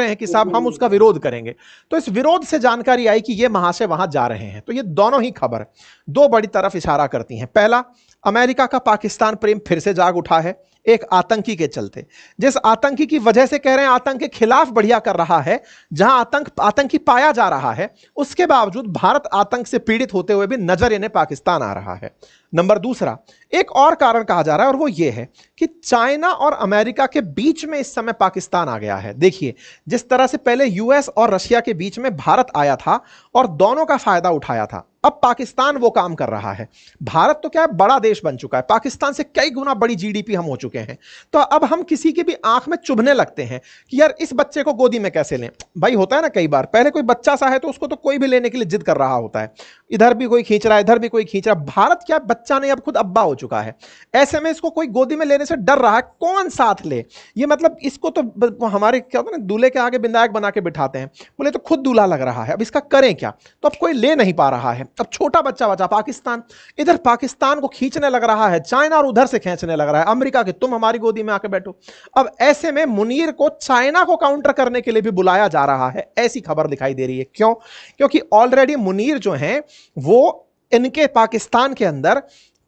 हैं कि साहब हम उसका विरोध करेंगे। तो इस विरोध से जानकारी आई कि ये महाशय वहां जा रहे हैं। तो ये दोनों ही खबर दो बड़ी तरफ इशारा करती हैं। पहला, अमेरिका का पाकिस्तान प्रेम फिर से जाग उठा है, एक आतंकी के चलते। जिस आतंकी की वजह से कह रहे हैं आतंक के खिलाफ बढ़िया कर रहा है, जहां आतंकी पाया जा रहा है, उसके बावजूद भारत आतंक से पीड़ित होते हुए भी नजर इन्हें पाकिस्तान आ रहा है। नंबर दूसरा, एक और कारण कहा जा रहा है और वो ये है कि चाइना और अमेरिका के बीच में इस समय पाकिस्तान आ गया है। देखिए, जिस तरह से पहले यूएस और रशिया के बीच में भारत आया था और दोनों का फायदा उठाया था, अब पाकिस्तान वो काम कर रहा है। भारत तो क्या है, बड़ा देश बन चुका है, पाकिस्तान से कई गुना बड़ी जीडीपी हम हो चुके हैं। तो अब हम किसी की भी आंख में चुभने लगते हैं कि यार इस बच्चे को गोदी में कैसे लें। भाई होता है ना, कई बार पहले कोई बच्चा सा है तो उसको तो कोई भी लेने के लिए जिद कर रहा होता है, इधर भी कोई खींच रहा है, इधर भी कोई खींच रहा है। भारत क्या, बच्चा नहीं, अब खुद अब्बा हो चुका है। ऐसे में इसको कोई गोदी में लेने से डर रहा है, कौन साथ ले। ये मतलब इसको तो हमारे क्या होता है ना, दूल्हे के आगे विधायक बना के बिठाते हैं, बोले तो खुद दूल्हा लग रहा है, अब इसका करें क्या। तो अब कोई ले नहीं पा रहा है। अब छोटा बच्चा बचा पाकिस्तान, इधर पाकिस्तान को खींचने लग रहा है चाइना और उधर से खींचने लग रहा है अमेरिका के, तुम हमारी गोदी में आके बैठो। अब ऐसे में मुनीर को चाइना को काउंटर करने के लिए भी बुलाया जा रहा है, ऐसी खबर दिखाई दे रही है। क्यों? क्योंकि ऑलरेडी मुनीर जो हैं वो इनके पाकिस्तान के अंदर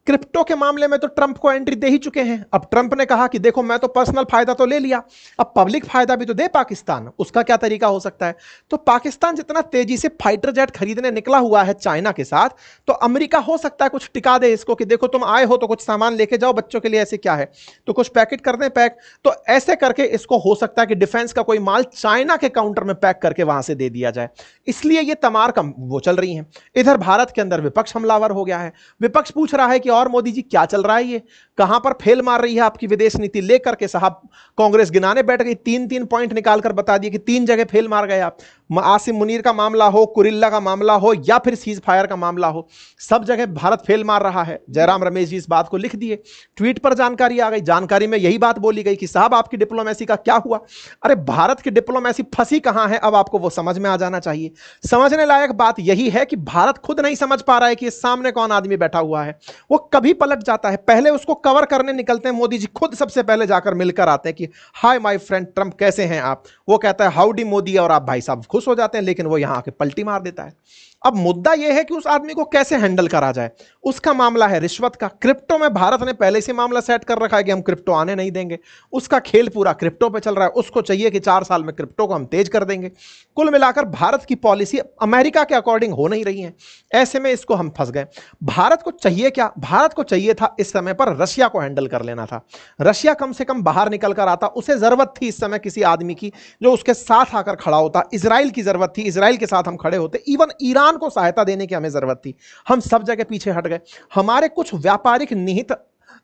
क्रिप्टो के मामले में तो ट्रंप को एंट्री दे ही चुके हैं। अब ट्रंप ने कहा कि देखो मैं तो पर्सनल फायदा तो ले लिया, अब पब्लिक फायदा भी तो दे पाकिस्तान, उसका क्या तरीका हो सकता है। तो पाकिस्तान जितना तेजी से फाइटर जेट खरीदने निकला हुआ है चाइना के साथ, तो अमेरिका हो सकता है कुछ टिका दे इसको कि देखो तुम आए हो तो कुछ सामान लेके जाओ बच्चों के लिए, ऐसे क्या है तो कुछ पैकेट कर दें पैक। तो ऐसे करके इसको हो सकता है कि डिफेंस का कोई माल चाइना के काउंटर में पैक करके वहां से दे दिया जाए। इसलिए ये तमार कम वो चल रही है। इधर भारत के अंदर विपक्ष हमलावर हो गया है। विपक्ष पूछ रहा है कि और मोदी जी क्या चल रहा है, ये कहां पर फेल मार रही है आपकी विदेश नीति लेकर के। साहब कांग्रेस गिनाने बैठ गई, 3-3 पॉइंट निकालकर बता दिए कि 3 जगह फेल मार गए आप। आसिम मुनीर का मामला हो, कुरिल्ला का मामला हो या फिर सीज फायर का मामला हो, सब जगह भारत फेल मार रहा है। जयराम रमेश जी इस बात को लिख दिए, ट्वीट पर जानकारी आ गई। जानकारी में यही बात बोली गई कि साहब आपकी डिप्लोमेसी का क्या हुआ। अरे भारत की डिप्लोमेसी फंसी कहां है, अब आपको वो समझ में आ जाना चाहिए। समझने लायक बात यही है कि भारत खुद नहीं समझ पा रहा है कि सामने कौन आदमी बैठा हुआ है। वो कभी पलट जाता है, पहले उसको कवर करने निकलते हैं मोदी जी खुद सबसे पहले जाकर मिलकर आते हैं कि हाय माय फ्रेंड ट्रंप कैसे हैं आप। वो कहता है हाउडी मोदी और आप भाई साहब खुश हो जाते हैं, लेकिन वो यहां आके पलटी मार देता है। अब मुद्दा यह है कि उस आदमी को कैसे हैंडल करा जाए। उसका मामला है रिश्वत का। क्रिप्टो में भारत ने पहले से मामला सेट कर रखा है कि हम क्रिप्टो आने नहीं देंगे। उसका खेल पूरा क्रिप्टो पे चल रहा है। उसको चाहिए कि 4 साल में क्रिप्टो को हम तेज कर देंगे। कुल मिलाकर भारत की पॉलिसी अमेरिका के अकॉर्डिंग हो नहीं रही है। ऐसे में इसको हम फंस गए। भारत को चाहिए क्या? भारत को चाहिए था इस समय पर रशिया को हैंडल कर लेना था। रशिया कम से कम बाहर निकल कर आता। उसे जरूरत थी इस समय किसी आदमी की जो उसके साथ आकर खड़ा होता। इजराइल की जरूरत थी, इजराइल के साथ हम खड़े होते। इवन ईरान को सहायता देने की हमें जरूरत थी। हम सब जगह पीछे हट गए। हमारे कुछ व्यापारिक निहित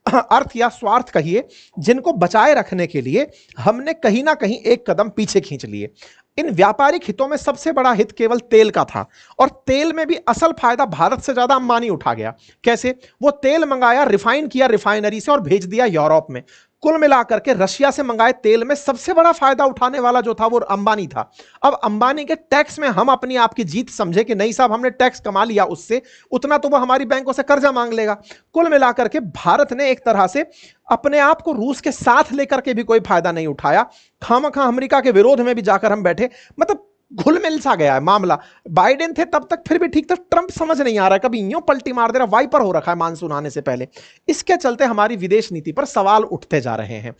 अर्थ या स्वार्थ कहिए, जिनको बचाए रखने के लिए हमने कहीं ना कहीं एक कदम पीछे खींच लिए। इन व्यापारिक हितों में सबसे बड़ा हित केवल तेल का था, और तेल में भी असल फायदा भारत से ज्यादा अंबानी उठा गया। कैसे? वो तेल मंगाया, रिफाइन किया रिफाइनरी से और भेज दिया यूरोप में। कुल मिलाकर के रशिया से मंगाए तेल में सबसे बड़ा फायदा उठाने वाला जो था वो अंबानी था। अब अंबानी के टैक्स में हम अपनी आपकी जीत समझे कि नहीं साहब हमने टैक्स कमा लिया उससे, उतना तो वो हमारी बैंकों से कर्जा मांग लेगा। कुल मिलाकर के भारत ने एक तरह से अपने आप को रूस के साथ लेकर के भी कोई फायदा नहीं उठाया। खामखा अमेरिका के विरोध में भी जाकर हम बैठे। मतलब घुल मिल सा गया है मामला। बाइडेन थे तब तक फिर भी ठीक था, ट्रंप समझ नहीं आ रहा है, कभी यूं पलटी मार दे रहा, वाइपर हो रखा है मानसून आने से पहले। इसके चलते हमारी विदेश नीति पर सवाल उठते जा रहे हैं।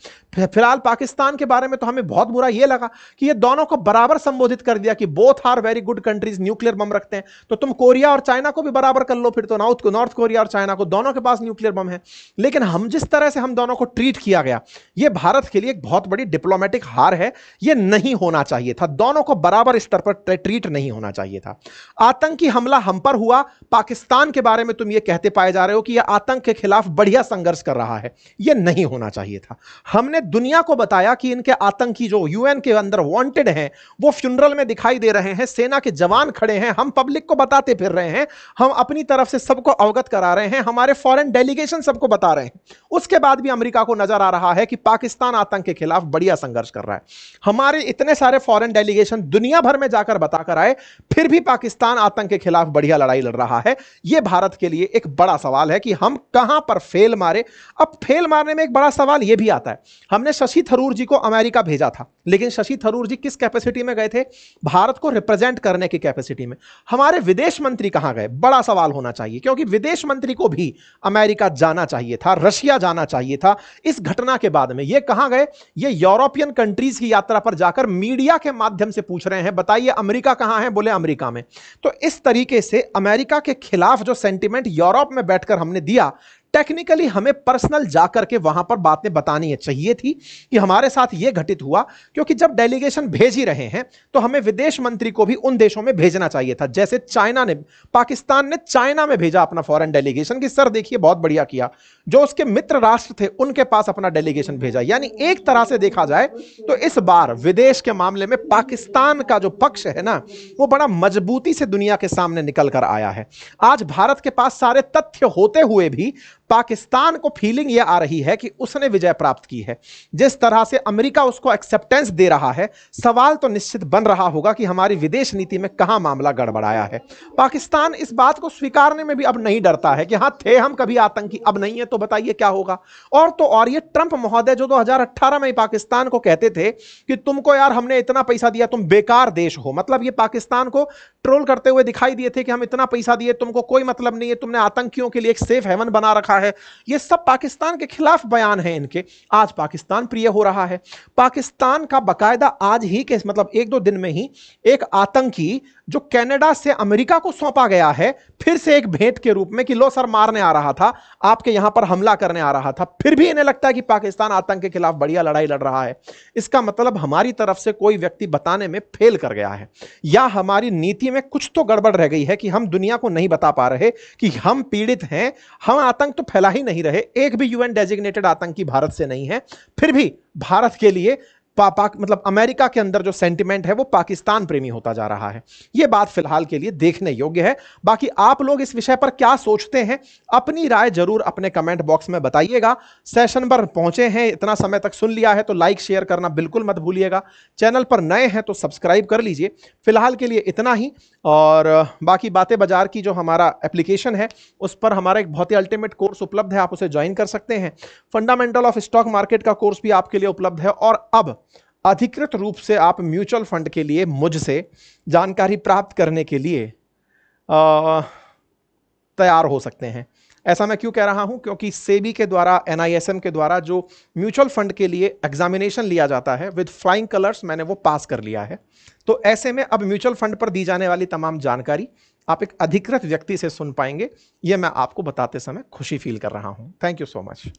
फिलहाल पाकिस्तान के बारे में तो हमें बहुत बुरा यह लगा कि ये दोनों को बराबर संबोधित कर दिया कि both are very good countries, nuclear bomb रखते हैं। तो तुम कोरिया और चाइना को भी बराबर कर लो फिर तो, नॉर्थ कोरिया और चाइना को, दोनों के पास न्यूक्लियर बम है। लेकिन हम जिस तरह से हम दोनों को ट्रीट किया गया, यह भारत के लिए एक बहुत बड़ी डिप्लोमेटिक हार है। यह नहीं होना चाहिए था, दोनों को बराबर स्तर पर ट्रीट नहीं होना चाहिए था। आतंकी हमला हम पर हुआ। पाकिस्तान के बारे में तुम ये कहते पाए जा रहे हो कि यह आतंक के खिलाफ बढ़िया संघर्ष कर रहा है, यह नहीं होना चाहिए था। हमने दुनिया को बताया कि इनके आतंकी जो यूएन के अंदर वांटेड हैं वो फ्यूनरल में दिखाई दे रहे हैं, सेना के जवान खड़े हैं, हम पब्लिक को बताते फिर रहे हैं, हम अपनी तरफ से सबको अवगत करा रहे हैं, हमारे फॉरेन डेलीगेशन सबको बता रहे हैं। उसके बाद भी अमेरिका को नजर आ रहा है कि पाकिस्तान आतंक के खिलाफ बढ़िया संघर्ष कर रहा है। हमारे इतने सारे फॉरेन डेलीगेशन दुनिया भर में जाकर बताकर आए, फिर भी पाकिस्तान आतंक के खिलाफ बढ़िया लड़ाई लड़ रहा है। यह भारत के लिए एक बड़ा सवाल है कि हम कहां पर फेल मारे। अब फेल मारने में एक बड़ा सवाल यह भी आता है, हमने शशि थरूर जी को अमेरिका भेजा था, लेकिन शशि थरूर जी किस कैपेसिटी में गए थे? भारत को रिप्रेजेंट करने की कैपेसिटी में। हमारे विदेश मंत्री कहां गए? बड़ा सवाल होना चाहिए, क्योंकि विदेश मंत्री को भी अमेरिका जाना चाहिए था, रशिया जाना चाहिए था। इस घटना के बाद में ये कहां गए? ये यूरोपियन कंट्रीज की यात्रा पर जाकर मीडिया के माध्यम से पूछ रहे हैं, बताइए अमेरिका कहां है? बोले अमेरिका में। तो इस तरीके से अमेरिका के खिलाफ जो सेंटिमेंट यूरोप में बैठकर हमने दिया, टेक्निकली हमें पर्सनल जाकर के वहां पर बातें बतानी चाहिए थी कि हमारे साथ यह घटित हुआ। क्योंकि जब डेलीगेशन भेज ही रहे हैं तो हमें विदेश मंत्री को भी उन देशों में भेजना चाहिए था, जैसे चाइना ने, पाकिस्तान ने चाइना में भेजा अपना फॉरेन डेलीगेशन कि सर देखिए बहुत बढ़िया किया। जो उसके मित्र राष्ट्र थे उनके पास अपना डेलीगेशन भेजा। यानी एक तरह से देखा जाए तो इस बार विदेश के मामले में पाकिस्तान का जो पक्ष है ना, वो बड़ा मजबूती से दुनिया के सामने निकल कर आया है। आज भारत के पास सारे तथ्य होते हुए भी पाकिस्तान को फीलिंग यह आ रही है कि उसने विजय प्राप्त की है। जिस तरह से अमेरिका उसको एक्सेप्टेंस दे रहा है, सवाल तो निश्चित बन रहा होगा कि हमारी विदेश नीति में कहां मामला गड़बड़ाया है। पाकिस्तान इस बात को स्वीकारने में भी अब नहीं डरता है कि हां थे हम कभी आतंकी, अब नहीं है तो बताइए क्या होगा। और तो और ये ट्रंप महोदय जो 2018 में पाकिस्तान को कहते थे कि तुमको यार हमने इतना पैसा दिया, तुम बेकार देश हो, मतलब ये पाकिस्तान को ट्रोल करते हुए दिखाई दिए थे कि हम इतना पैसा दिए, तुमको कोई मतलब नहीं है, तुमने आतंकियों के लिए एक सेफ हेवन बना रखा है। ये सब पाकिस्तान के खिलाफ बयान हैं इनके। आज पाकिस्तान प्रिय हो रहा है। पाकिस्तान का बकायदा आज ही के मतलब एक दो दिन में ही एक आतंकी जो कनाडा से अमेरिका को सौंपा गया है, फिर से एक भेंट के रूप में कि लो सर मारने आ रहा था, आपके यहां पर हमला करने आ रहा था, फिर भी इन्हें लगता है कि पाकिस्तान आतंक के खिलाफ बढ़िया लड़ाई लड़ रहा है। इसका मतलब हमारी तरफ से कोई व्यक्ति बताने में फेल कर गया है, या हमारी नीति में कुछ तो गड़बड़ रह गई है कि हम दुनिया को नहीं बता पा रहे कि हम पीड़ित हैं। हम आतंक तो फैला ही नहीं रहे, एक भी यूएन डेजिग्नेटेड आतंकी भारत से नहीं है, फिर भी भारत के लिए मतलब अमेरिका के अंदर जो सेंटिमेंट है वो पाकिस्तान प्रेमी होता जा रहा है। यह बात फिलहाल के लिए देखने योग्य है। बाकी आप लोग इस विषय पर क्या सोचते हैं, अपनी राय जरूर अपने कमेंट बॉक्स में बताइएगा। सेशन पर पहुंचे हैं, इतना समय तक सुन लिया है तो लाइक शेयर करना बिल्कुल मत भूलिएगा। चैनल पर नए हैं तो सब्सक्राइब कर लीजिए। फिलहाल के लिए इतना ही, और बाकी बातें बाजार की जो हमारा एप्लीकेशन है उस पर हमारा एक बहुत ही अल्टीमेट कोर्स उपलब्ध है, आप उसे ज्वाइन कर सकते हैं। फंडामेंटल ऑफ स्टॉक मार्केट का कोर्स भी आपके लिए उपलब्ध है, और अब अधिकृत रूप से आप म्यूचुअल फंड के लिए मुझसे जानकारी प्राप्त करने के लिए तैयार हो सकते हैं। ऐसा मैं क्यों कह रहा हूं? क्योंकि सेबी के द्वारा, NISM के द्वारा जो म्यूचुअल फंड के लिए एग्जामिनेशन लिया जाता है विद फ्लाइंग कलर्स, मैंने वो पास कर लिया है। तो ऐसे में अब म्यूचुअल फंड पर दी जाने वाली तमाम जानकारी आप एक अधिकृत व्यक्ति से सुन पाएंगे। यह मैं आपको बताते समय खुशी फील कर रहा हूं। Thank you so much.